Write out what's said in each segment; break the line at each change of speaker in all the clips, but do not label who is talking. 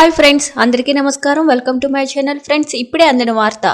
Hi friends, అందరికీ నమస్కారం. Welcome to my channel. Friends, ఇప్పుడే అందిన వార్త.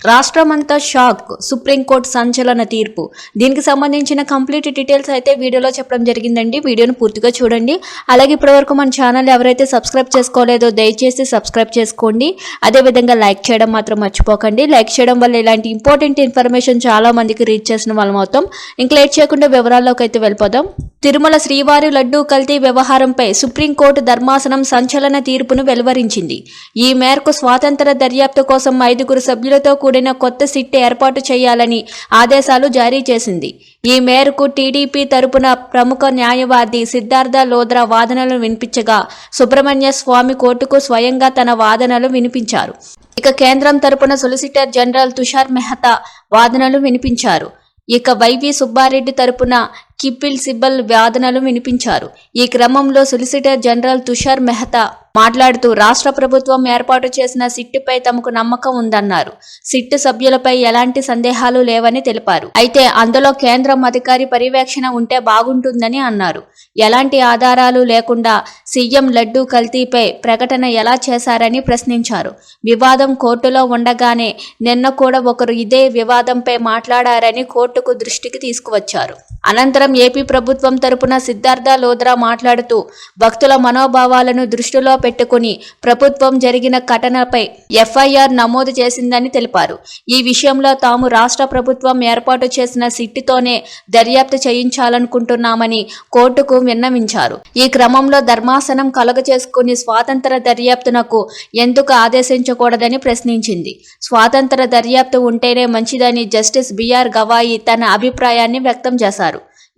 రాష్ట్రమంతా షాక్, సుప్రీంకోర్టు సంచలన తీర్పు. దీనికి సంబంధించిన కంప్లీట్ డీటెయిల్స్ అయితే వీడియోలో చెప్పడం జరిగిందండి. వీడియోను పూర్తిగా చూడండి. అలాగే ఇప్పటివరకు మన ఛానల్ ఎవరైతే సబ్స్క్రైబ్ చేసుకోలేదో దయచేసి సబ్స్క్రైబ్ చేసుకోండి. అదేవిధంగా లైక్ చేయడం మాత్రం మర్చిపోకండి. లైక్ చేయడం వల్ల ఇలాంటి ఇంపార్టెంట్ ఇన్ఫర్మేషన్ చాలా మందికి రీచ్ చేసిన వాళ్ళం అవుతాం. ఇంకా లేట్ చేయకుండా వివరాల్లోకి అయితే వెళ్ళిపోదాం. తిరుమల శ్రీవారి లడ్డూ కల్తీ వ్యవహారంపై సుప్రీంకోర్టు ధర్మాసనం సంచలన తీర్పును వెలువరించింది. ఈ మేరకు స్వాతంత్ర దర్యాప్తు కోసం 5 సభ్యులతో కూడిన కొత్త సిట్ ఏర్పాటు చేయాలని ఆదేశాలు జారీ చేసింది. ఈ మేరకు టీడీపీ తరపున ప్రముఖ న్యాయవాది సిద్ధార్థ లోద్రా వాదనలు వినిపించగా, సుబ్రహ్మణ్య స్వామి కోర్టుకు స్వయంగా తన వాదనలు వినిపించారు. ఇక కేంద్రం తరపున సొలిసిటర్ జనరల్ తుషార్ మెహతా వాదనలు వినిపించారు. ఇక వైవి సుబ్బారెడ్డి తరపున కిపిల్ సిబ్బల్ వాదనలు వినిపించారు. ఈ క్రమంలో సొలిసిటర్ జనరల్ తుషార్ మెహతా మాట్లాడుతూ రాష్ట్ర ప్రభుత్వం ఏర్పాటు చేసిన సిట్టుపై తమకు నమ్మకం ఉందన్నారు. సిట్టు సభ్యులపై ఎలాంటి సందేహాలు లేవని తెలిపారు. అయితే అందులో కేంద్రం అధికారి పర్యవేక్షణ ఉంటే బాగుంటుందని అన్నారు. ఎలాంటి ఆధారాలు లేకుండా సీఎం లడ్డూ కల్తీపై ప్రకటన ఎలా చేశారని ప్రశ్నించారు. వివాదం కోర్టులో ఉండగానే నిన్న కూడా ఒకరు ఇదే వివాదంపై మాట్లాడారని కోర్టుకు దృష్టికి తీసుకువచ్చారు. అనంతరం ఏపీ ప్రభుత్వం తరపున సిద్ధార్థ లోద్రా మాట్లాడుతూ భక్తుల మనోభావాలను దృష్టిలో పెట్టుకుని ప్రభుత్వం జరిగిన ఘటనపై ఎఫ్ఐఆర్ నమోదు చేసిందని తెలిపారు. ఈ విషయంలో తాము రాష్ట్ర ప్రభుత్వం ఏర్పాటు చేసిన సిట్టుతోనే దర్యాప్తు చేయించాలనుకుంటున్నామని కోర్టుకు విన్నవించారు. ఈ క్రమంలో ధర్మాసనం కలుగచేసుకుని స్వాతంత్ర దర్యాప్తునకు ఎందుకు ఆదేశించకూడదని ప్రశ్నించింది. స్వాతంత్ర దర్యాప్తు ఉంటేనే మంచిదని జస్టిస్ బిఆర్ గవాయి తన అభిప్రాయాన్ని వ్యక్తం చేశారు.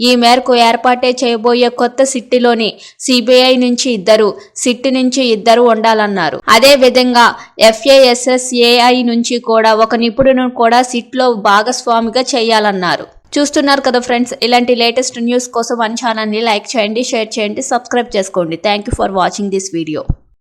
ఈ మేరకు ఏర్పాటే చేయబోయే కొత్త సిట్టిలోని సిబిఐ నుంచి 2, సిట్ నుంచి 2 ఉండాలన్నారు. అదే విధంగా ఎఫ్ఏఎస్ఎస్ఏఐ నుంచి కూడా ఒక నిపుణులను కూడా సిట్లో భాగస్వామిగా చేయాలన్నారు. చూస్తున్నారు కదా ఫ్రెండ్స్, ఇలాంటి లేటెస్ట్ న్యూస్ కోసం మన ఛానల్ని లైక్ చేయండి, షేర్ చేయండి, సబ్స్క్రైబ్ చేసుకోండి. Thank you for watching this video.